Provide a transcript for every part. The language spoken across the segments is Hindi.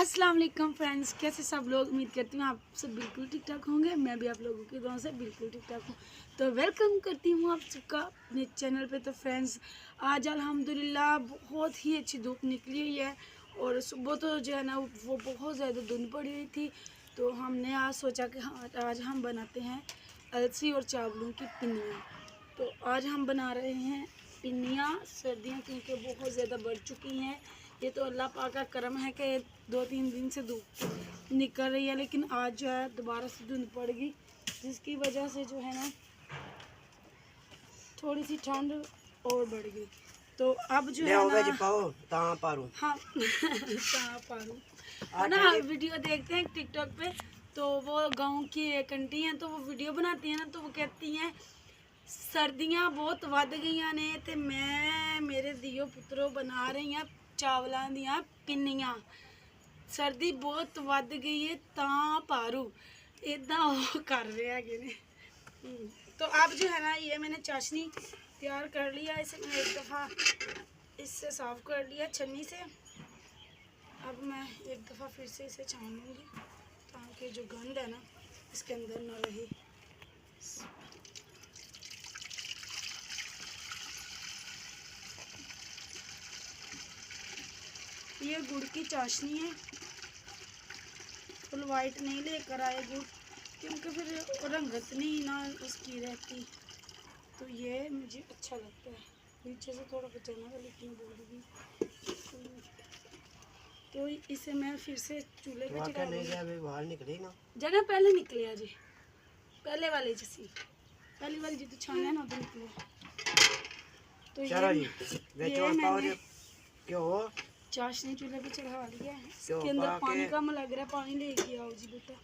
अस्सलाम वालेकुम फ्रेंड्स, कैसे सब लोग। उम्मीद करती हूँ आप सब बिल्कुल ठीक ठाक होंगे। मैं भी आप लोगों की दुआ से बिल्कुल ठीक ठाक हूँ। तो वेलकम करती हूँ आप सबका अपने चैनल पे। तो फ्रेंड्स, आज अल्हम्दुलिल्लाह बहुत ही अच्छी धूप निकली हुई है और सुबह तो जो है ना वो बहुत ज़्यादा धुंध पड़ी हुई थी। तो हमने आज सोचा कि हाँ, आज हम बनाते हैं अलसी और चावलों की पिन्नियाँ। तो आज हम बना रहे हैं पिन्नियाँ। सर्दियाँ क्योंकि बहुत ज़्यादा बढ़ चुकी हैं, ये तो अल्लाह पाक का करम है कि 2-3 दिन से धूप निकल रही है, लेकिन आज जो है दोबारा से धुंध पड़ गई, जिसकी वजह से जो है ना थोड़ी सी ठंड और बढ़ गई। तो अब जो है ना हाँ पारू ना वीडियो देखते हैं टिकटॉक पे। तो वो गांव की एक आंटी हैं, तो वो वीडियो बनाती हैं ना, तो वो कहती हैं सर्दियाँ बहुत वध गई ने ते मैं मेरे दियो पुत्रो बना रही हैं चावलों दियाँ पिन्नियाँ। सर्दी बहुत वध गई है तां पारू इदा कर रहे हैं। तो अब जो है ना ये मैंने चाशनी तैयार कर लिया। इसे मैंने एक दफ़ा इससे साफ़ कर लिया छन्नी से। अब मैं एक दफ़ा फिर से इसे छान लूँगी ताकि जो गंद है ना इसके अंदर ना रहे। ये गुड़ की चाशनी है, फुल वाइट नहीं लेकर आए गुड़, क्योंकि फिर रंगत नहीं ना उसकी रहती। तो ये मुझे अच्छा लगता है। नीचे से थोड़ा बचाना था लेकिन बोल गई। तो इसे मैं फिर से चूल्हे पे चढ़ा दूँगी। जगह पहले निकले आज पहले वाले जैसी पहली वाली जो छाना है ना उधर निकले। तो ये मैंने चाशनी चूल्हे पे चढ़ा दिया है। इसके अंदर पानी कम लग रहा है, पानी लेके आओ जी बेटा।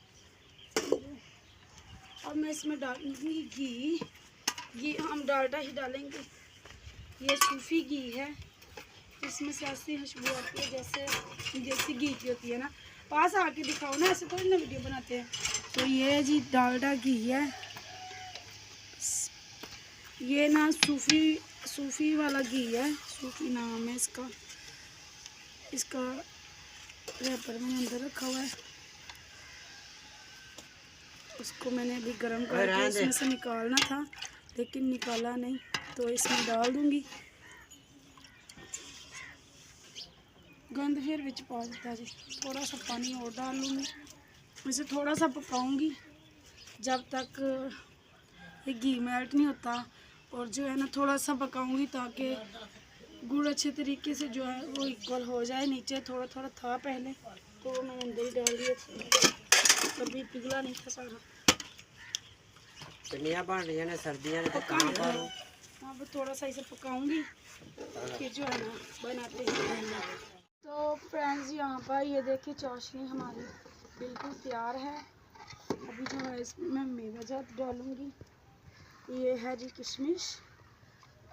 अब मैं इसमें डालूंगी घी हम डालडा ही डालेंगे। ये सूफी घी है, इसमें से ऐसी खुशबू आती है जैसे देसी घी की होती है ना। पास आके दिखाओ ना, ऐसे थोड़ी ना वीडियो बनाते हैं। तो ये जी डालडा घी है, ये ना सूफी वाला घी है, सूफी नाम है इसका। इसका रैपर मैंने अंदर रखा हुआ है, उसको मैंने अभी गर्म करके इसमें से निकालना था लेकिन निकाला नहीं। तो इसमें डाल दूंगी गंद, फिर बिच पा देता जी। थोड़ा सा पानी और डाल लूँगी, इसे थोड़ा सा पकाऊंगी जब तक ये घी मेल्ट नहीं होता। और जो है ना थोड़ा सा पकाऊंगी ताकि गुड़ अच्छे तरीके से जो है वो इक्वल हो जाए। नीचे थोड़ा थोड़ा था पहले, तो वो मैंने अंदर ही डाल दिया था, कभी पिघला नहीं था सारा। पिन्नियाँ बन रही है ना सर्दियाँ ने, तो कहाँ पर अब थोड़ा सा इसे पकाऊंगी फिर जो है ना बनाते हैं। तो फ्रेंड्स, यहाँ पर ये देखिए चाशनी हमारी बिल्कुल तैयार है। अभी जो है इसमें मैं मेवा जात डालूँगी। ये है जी किशमिश,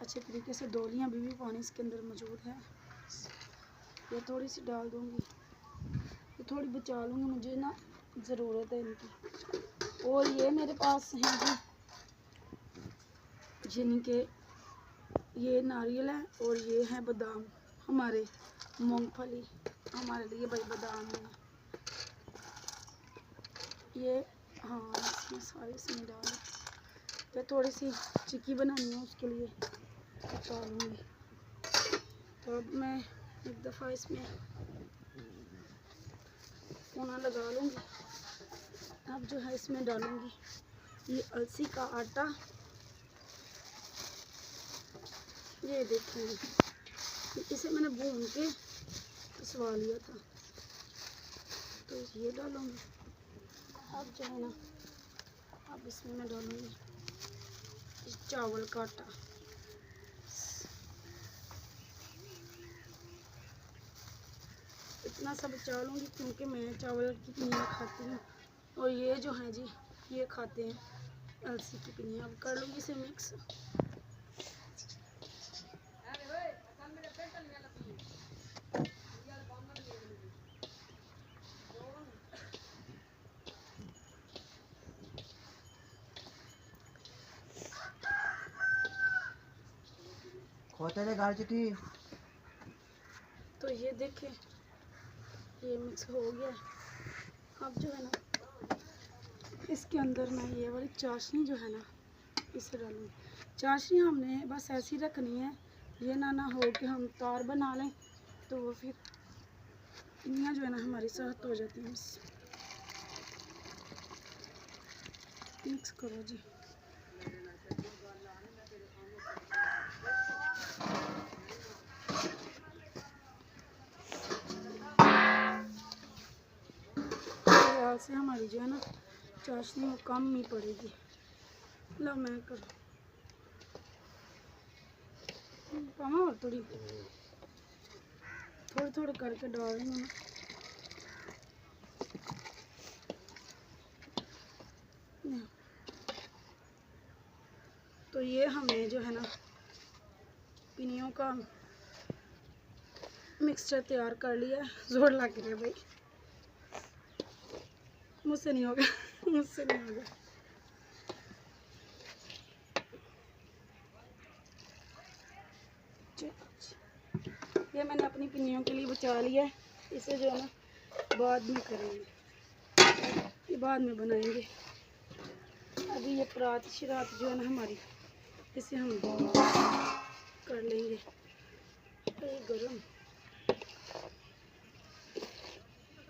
अच्छे तरीके से धो लिया, अभी भी पानी इसके अंदर मौजूद है। ये थोड़ी सी डाल दूँगी, ये थोड़ी बचा लूँगी, मुझे ना ज़रूरत है इनकी। और ये मेरे पास हैं जी जिनके ये नारियल है और ये है बादाम, हमारे मूंगफली हमारे लिए भाई बादाम है ये। हाँ, इसमें सारे इसमें डाल, तो थोड़ी सी चिक्की बनानी है उसके लिए डालूँगी। तो अब मैं एक दफ़ा इसमें कोना लगा लूँगी। अब जो है इसमें डालूँगी ये अलसी का आटा। ये देखिए इसे मैंने भून के पिसवा लिया था, तो ये डालूँगी। अब जो है ना अब इसमें मैं डालूँगी चावल का आटा। इतना सा बचा लूँगी क्योंकि मैं चावल की पिन्नियाँ खाती हूँ और ये जो है जी ये खाते हैं अलसी की पिन्नियाँ। अब कर लूँगी इसे मिक्स। तो ये देखिए ये मिक्स हो गया। अब जो है ना इसके अंदर मैं ये वाली चाशनी जो है ना इसे डालूँगी। चाशनी हमने बस ऐसी रखनी है, ये ना हो कि हम तार बना लें तो वो फिर पिनियाँ जो है ना हमारी सख्त हो जाती हैं। बस मिक्स करो जी। ख्याल से हमारी जो है ना चाशनी वो कम ही पड़ेगी। लो मैं कर पामा और थोड़ी थोड़ी करके डाल रही हूँ ना। तो ये हमने जो है ना पिनियों का मिक्सचर तैयार कर लिया है। जोर लग रहा है भाई, मुझसे नहीं होगा मुझसे नहीं होगा। ये मैंने अपनी पिनियों के लिए बचा लिया है, इसे जो है ना बाद में करेंगे, ये बाद में बनाएंगे। अभी ये परात शरात जो है ना हमारी इसे हम कर लेंगे। ये गरम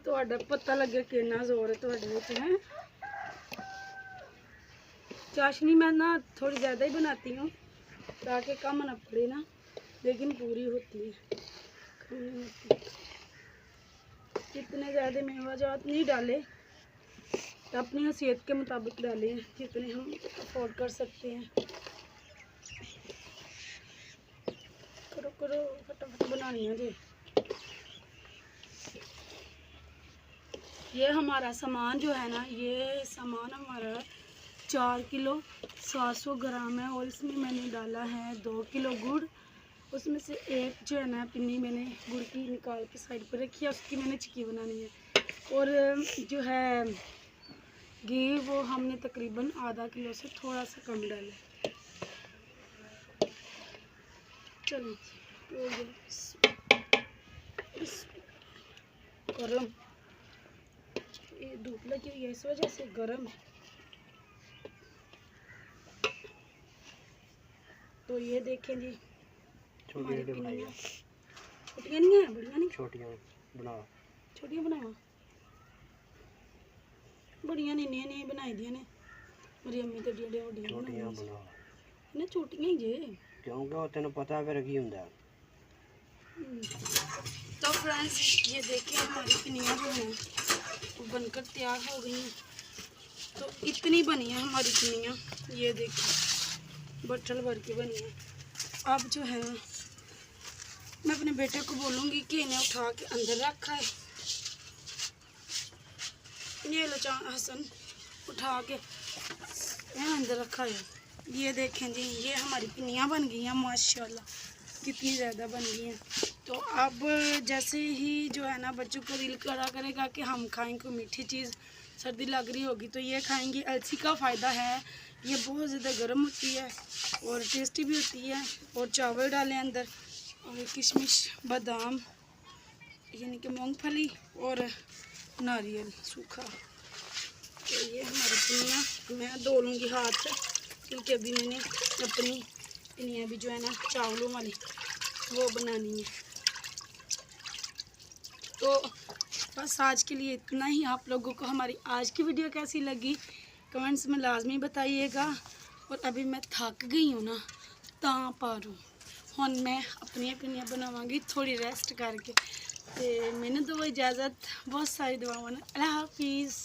तो पता लगे कितना जोर है थोड़े विच है। चाशनी मैं ना थोड़ी ज़्यादा ही बनाती हूँ ताकि कम ना पड़े ना, लेकिन पूरी होती है, कम नहीं होती। जितने ज़्यादा मेवाजात नहीं डाले तो अपनी हैसियत के मुताबिक डाले हैं, जितने हम अफोर्ड कर सकते हैं। करो करो फटाफट बनानी है जी। ये हमारा सामान जो है ना, ये सामान हमारा 4 किलो 700 ग्राम है और इसमें मैंने डाला है 2 किलो गुड़। उसमें से एक जो है ना पिन्नी मैंने गुड़ की निकाल के साइड पर रखी है, उसकी मैंने चिक्की बनानी है। और जो है घी वो हमने तकरीबन आधा किलो से थोड़ा सा कम डाला। चलो गरम, ये धूप लगी हुई है इस वजह से गरम है। तो ये देखें जी हमारी पिनियाँ छोटियाँ नहीं है, बड़ियाँ नहीं, छोटियाँ बनाओ, छोटियाँ बनावा, बड़ियाँ नहीं नहीं नहीं बनाई दिया ने मेरी अम्मी तो डेढ़े वड्डियां छोटियाँ बनाई बनाओ ने छोटियाँ ही जे। क्योंकि वो तेन पता फिर की हुंदा। तो फ्रेंड्स ये देखिए हमारी पिनियाँ जो हैं वो बनकर तैयार हो गई हैं। तो इतनी बनी है हमारी पिनियाँ, ये देखिए बट्ठल भर के बनी है। अब जो है मैं अपने बेटे को बोलूँगी कि इन्हें उठा के अंदर रखा है। ये लो हसन उठा के अंदर रखा है। ये देखें जी ये हमारी पिनियाँ बन गई हैं माशाल्लाह, कितनी ज़्यादा बन गई हैं। तो अब जैसे ही जो है ना बच्चों को दिल करा करेगा कि हम खाएं कोई मीठी चीज़, सर्दी लग रही होगी तो ये खाएंगे। अलसी का फ़ायदा है, ये बहुत ज़्यादा गर्म होती है और टेस्टी भी होती है। और चावल डालें अंदर और किशमिश बादाम यानी कि मूंगफली और नारियल सूखा। तो ये हमारी पिनियाँ मैं धो लूँगी हाथ क्योंकि अभी मैंने अपनी पिनियाँ भी जो है ना चावलों वाली वो बनानी है। तो बस आज के लिए इतना ही। आप लोगों को हमारी आज की वीडियो कैसी लगी कमेंट्स में लाजमी बताइएगा। और अभी मैं थक गई हूँ ना ता पारू हुन मैं अपनी पिनियाँ बनावांगी थोड़ी रेस्ट करके। तो मैंने तो वो इजाज़त, बहुत सारी दुआवां। अल्लाह हाफिज़।